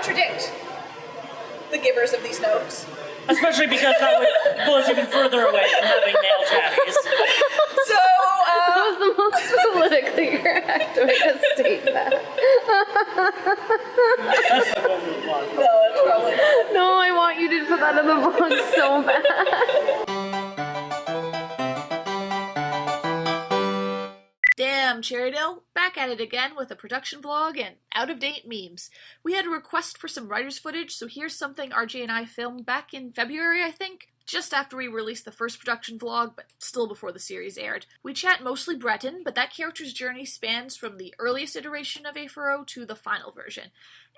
contradict the givers of these notes. Especially because that would pull us even further away from having male chatties. So, That was the most politically correct way to state that. That's the one with the blog. no, it's probably not. No, I want you to put that in the blog so bad. Damn, Cherrydale, back at it again with a production vlog and out-of-date memes. We had a request for some writer's footage, so here's something RJ and I filmed back in February, I think, just after we released the first production vlog, but still before the series aired. We chat mostly Breton, but that character's journey spans from the earliest iteration of A4O to the final version,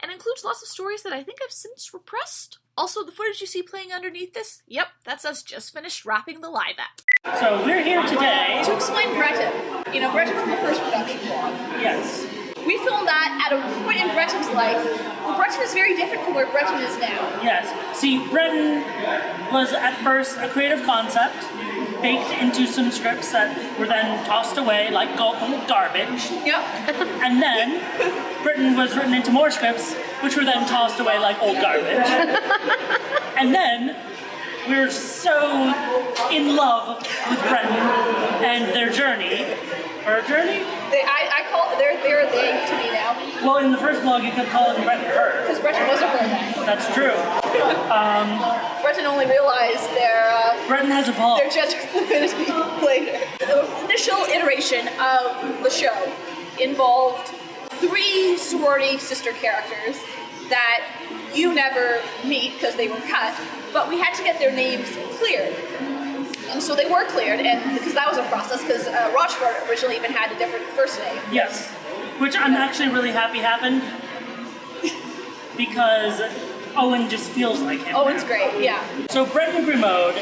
and includes lots of stories that I think I've since repressed. Also, the footage you see playing underneath this, yep, that's us just finished wrapping the live app. So we're here today. To explain Breton, you know, Breton from the first production vlog. Yes. We filmed that at a point in Breton's life where Breton is very different from where Breton is now. Yes. See, Breton was at first a creative concept baked into some scripts that were then tossed away like old garbage. Yep. And then Breton was written into more scripts, which were then tossed away like old garbage. And then we were so in love with Breton and their journey. Her journey? I call they're they to me now. Well, in the first vlog you kept calling Breton her. Because Breton was a her then. That's true. Breton only realized Breton has evolved. their gender fluidity later. The initial iteration of the show involved 3 sorority sister characters that you never meet because they were cut, but we had to get their names cleared. And so they were cleared, and because that was a process, because Rochford originally even had a different first name. Yes. Which I'm actually really happy happened. Because Owen just feels like him. Owen's great, yeah. So Breton Grimaud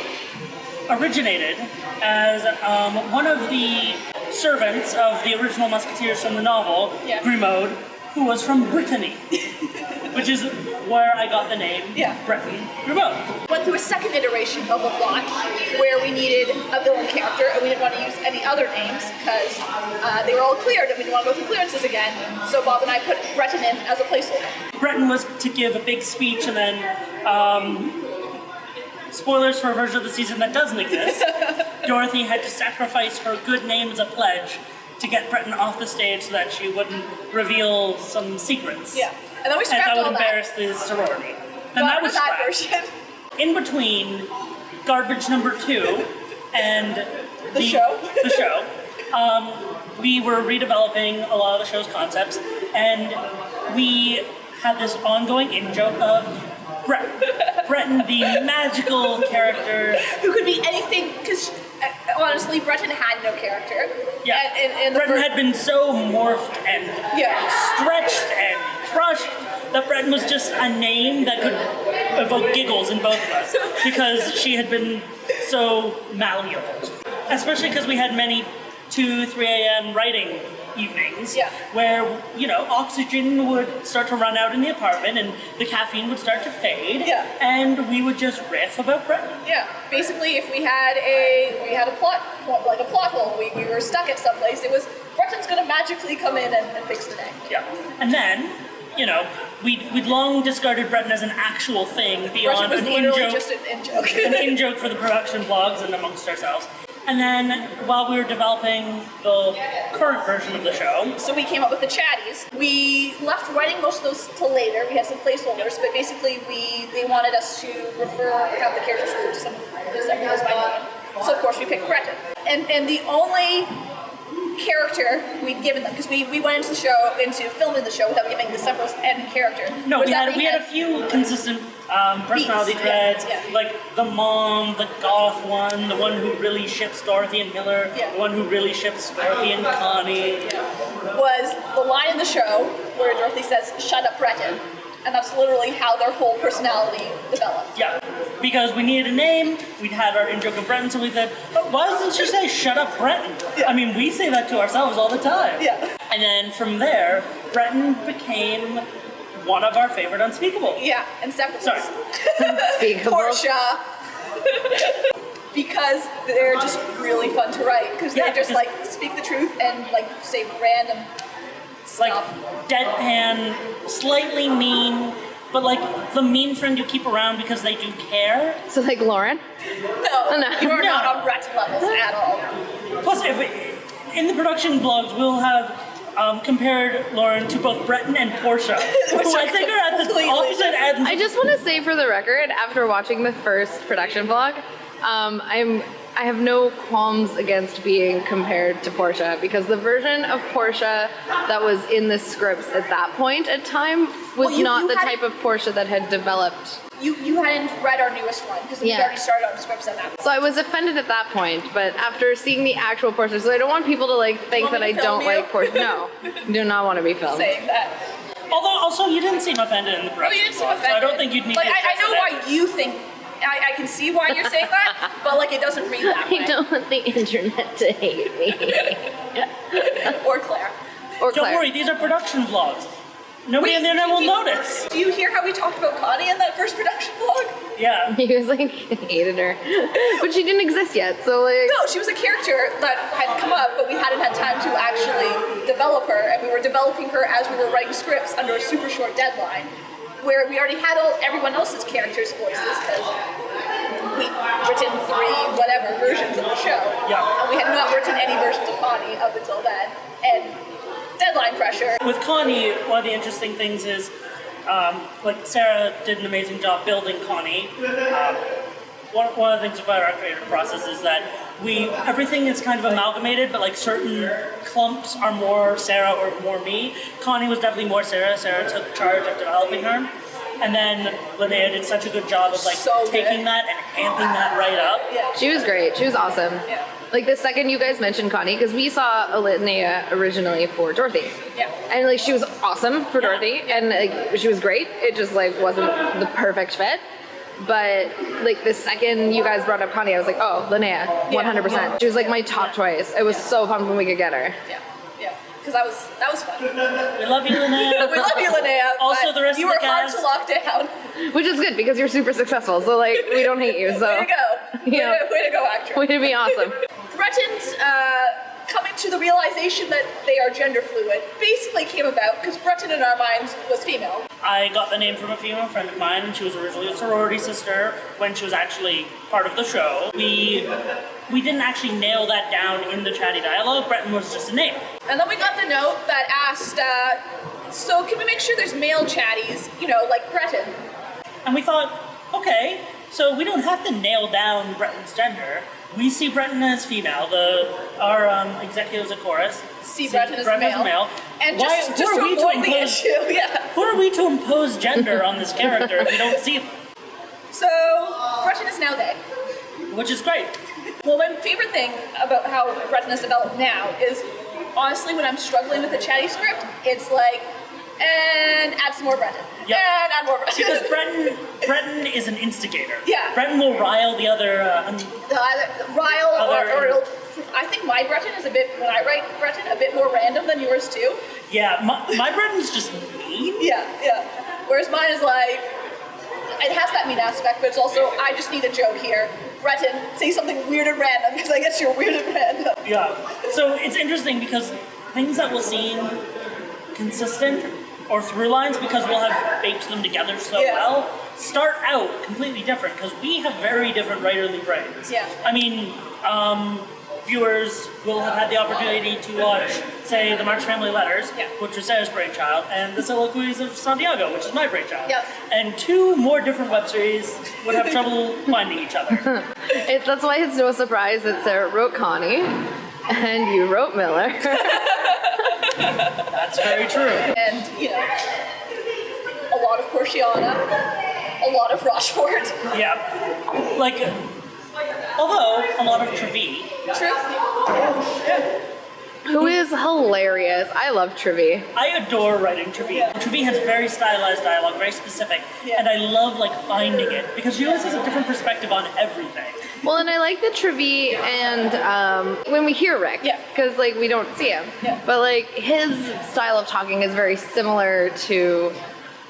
originated as one of the servants of the original Musketeers from the novel, Yeah. Grimaud, who was from Brittany. Which is where I got the name, Yeah. Breton Grimaud. Went through a second iteration of the plot where we needed a villain character and we didn't want to use any other names because they were all cleared and we didn't want to go through clearances again. So Bob and I put Breton in as a placeholder. Breton was to give a big speech and then, spoilers for a version of the season that doesn't exist, Dorothy had to sacrifice her good name as a pledge to get Breton off the stage so that she wouldn't reveal some secrets. Yeah. And then we And scrapped that all would that. embarrass the sorority. And Got that rid was of that scrapped. version. In between garbage number 2 and The show. the show, we were redeveloping a lot of the show's concepts, and we had this ongoing in-joke of Breton, the magical character. Who could be anything, because honestly, Breton had no character. Yeah, And the Breton had been so morphed and stretched and crushed that Breton was just a name that could evoke giggles in both of us because she had been so malleable. Especially because we had many 2, 3 a.m. writing evenings where, you know, oxygen would start to run out in the apartment and the caffeine would start to fade and we would just riff about Breton. Yeah, basically if we had a plot hole, we were stuck at some place, it was Breton's gonna magically come in and fix the day. Yeah, and then, you know, we'd long discarded Breton as an actual thing beyond Breton was an literally in-joke, just an in-joke. an in-joke for the production vlogs and amongst ourselves. And then, while we were developing the current version of the show, so we came up with the chatties. We left writing most of those till later. We had some placeholders, but basically they wanted us to have the characters refer to some of by name. So of course we picked Breton. And the only character we'd given them, because we went into filming the show without giving the separate end character. No, we had a few consistent personality threads, like the mom, the goth one, the one who really ships Dorothy and Miller, the one who really ships Dorothy and Connie. Was the line in the show where Dorothy says, "Shut up, Breton." And that's literally how their whole personality developed. Yeah, because we needed a name, we'd had our in-joke of Breton, so we said, oh, why doesn't she say, "Shut up, Breton"? Yeah. I mean, we say that to ourselves all the time. Yeah. And then from there, Breton became one of our favorite Unspeakables. Yeah, and separate. Sorry. Portia. Because they're just really fun to write, because they just like speak the truth and like say random like stuff. deadpan, slightly mean, but like the mean friend you keep around because they do care. So like Lauren? No, you are not on Breton levels at all. Plus, in the production vlogs, we'll have compared Lauren to both Breton and Portia, who I think are at the opposite ends. I just want to say for the record, after watching the first production vlog, I have no qualms against being compared to Portia, because the version of Portia that was in the scripts at that point in time was not the type of Portia that had developed. You hadn't read our newest one, because we already started on scripts at that point. So I was offended at that point, but after seeing the actual Portia, so I don't want people to like think that I don't like Portia. No, do not want to be filmed. Saying that. Although also you didn't seem offended in the production. You didn't seem offended. So I don't think you'd need like to I know why you think. I can see why you're saying that, but like it doesn't read that way. I don't want the internet to hate me. Or Claire. Don't worry, these are production vlogs. Nobody on the internet will notice. Do you hear how we talked about Connie in that first production vlog? Yeah. He was like, hated her. But she didn't exist yet, so like... No, she was a character that had come up, but we hadn't had time to actually develop her, and we were developing her as we were writing scripts under a super short deadline, where we already had everyone else's characters' voices, because we'd written 3 whatever versions of the show, and we had not written any versions of Connie up until then, and deadline pressure. With Connie, one of the interesting things is, like Sarah did an amazing job building Connie. One of the things about our creative process is that everything is kind of amalgamated, but like certain clumps are more Sarah or more me. Connie was definitely more Sarah. Sarah took charge of developing her. And then Linnea did such a good job of like taking that and amping that right up. Yeah. She was great. She was awesome. Yeah. Like the second you guys mentioned Connie, because we saw Linnea originally for Dorothy. Yeah. And like she was awesome for Dorothy, and like she was great. It just like wasn't the perfect fit. But like the second you guys brought up Connie, I was like, oh, Linnea, 100%. She was like my top choice. I was so pumped when we could get her. Yeah. Because that was fun. We love you, Linnea. We love you, Linnea. Also, the rest you of the were hard cast. to lock down. Which is good because you're super successful. So like we don't hate you. So Way to go. Way to go, actress. Way to be awesome. Bretons coming to the realization that they are gender fluid basically came about because Breton in our minds was female. I got the name from a female friend of mine, and she was originally a sorority sister when she was actually part of the show. We didn't actually nail that down in the chatty dialogue. Breton was just a name. And then we got the note that asked, so can we make sure there's male chatties, like Breton? And we thought, okay, so we don't have to nail down Breton's gender. We see Breton as female. Our executives at Chorus see Breton as male. And just to avoid the issue, who are we to impose gender on this character if we don't see them? So, Breton is now they. Which is great. Well, my favorite thing about how Breton has developed now is, honestly, when I'm struggling with a chatty script, it's like, and add some more Breton. Yep. And add more Breton. Because Breton is an instigator. Yeah. Breton will rile the other... or it'll... I think my Breton is when I write Breton, a bit more random than yours too. Yeah, my Breton's just mean. Yeah. Whereas mine is like, it has that mean aspect, but it's also, I just need a joke here. Breton, say something weird and random, because I guess you're weird and random. Yeah. So it's interesting because things that will seem consistent or through lines, because we'll have baked them together so well, start out completely different, because we have very different writerly brains. Yeah. I mean, viewers will have had the opportunity to watch, say, the March Family Letters, which was Sarah's brainchild, and the Soliloquies of Santiago, which is my brainchild. Yep. And 2 more different web series would have trouble finding each other. That's why it's no surprise that Sarah wrote Connie and you wrote Miller. That's very true. And, a lot of Porciana, a lot of Rochefort. Yeah. Like, although a lot of Trevi. True. Who is hilarious. I love Trivi. I adore writing Trevi. Trevi has very stylized dialogue, very specific, and I love finding it because she always has a different perspective on everything. Well, and I like the Trivi and when we hear Rick, because we don't see him, but his style of talking is very similar to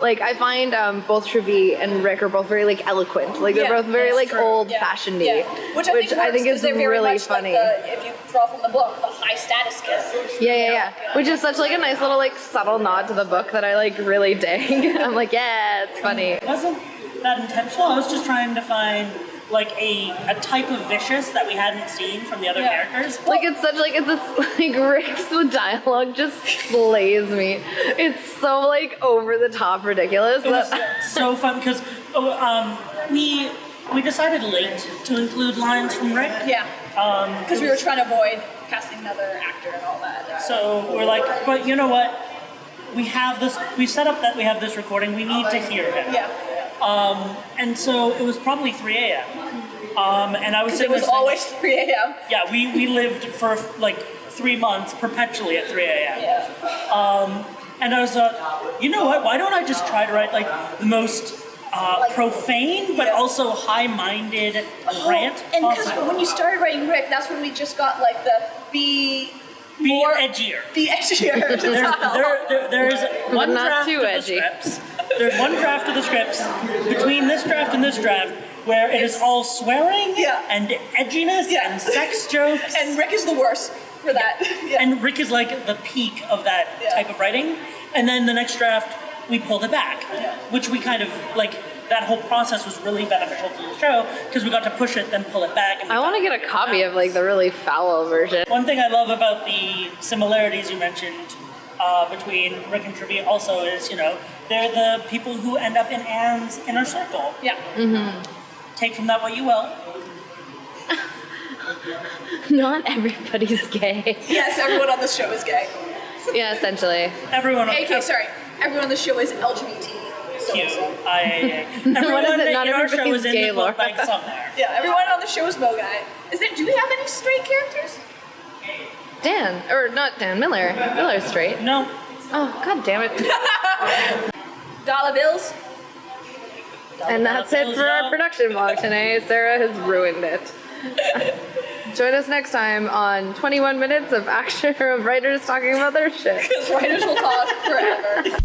Like, I find both Trevi and Rick are both very, like, eloquent. Like, they're both very, like, old-fashioned-y. Yeah. Which I think is very really much funny. Like if you draw from the book, the high status kiss. Yeah. Which is such, like, a nice little, like, subtle nod to the book that I, like, really dig. I'm like, yeah, it's funny. It wasn't that intentional. I was just trying to find like a type of vicious that we hadn't seen from the other characters. Like, it's such, like, it's like, Rick's the dialogue just slays me. It's so, like, over the top ridiculous. It was so fun because we decided late to include lines from Rick. Yeah. Because we were trying to avoid casting another actor and all that. So we're like, but you know what? We have this. We set up that we have this recording. We need to hear him. Yeah. And so it was probably 3 a.m. And I was It was always 3 a.m. Yeah, we lived for like 3 months perpetually at 3 a.m. Yeah. And I was you know what? Why don't I just try to write like the most profane but also high-minded rant And because possible? when you started writing Rick, that's when we just got like the be edgier. Be edgier. There's one not draft too of the edgy. scripts. There's one draft of the scripts between this draft and this draft where it is all swearing and edginess and sex jokes. And Rick is the worst for that. Yeah. And Rick is like the peak of that type of writing. And then the next draft, we pulled it back, which we kind of like. That whole process was really beneficial to the show because we got to push it, then pull it back. And I want to get a copy of, like, the really foul version. One thing I love about the similarities you mentioned between Rick and Trevi also is, you know, they're the people who end up in Anne's inner circle. Yeah. Mm-hmm. Take from that what you will. Not everybody's gay. Yes, everyone on the show is gay. Yeah, essentially. Everyone. Everyone on the show is LGBT. Cute. What is it? Not in our show everybody's is in gay, the Laura. club bag somewhere. Yeah, everyone on the show is Mo guy. Do we have any straight characters? Dan, or not Dan, Miller. Miller's straight. No. Oh, god damn it. Dollar bills. And that's it for our production vlog tonight. Sarah has ruined it. Join us next time on 21 minutes of action of writers talking about their shit. Because writers will talk forever.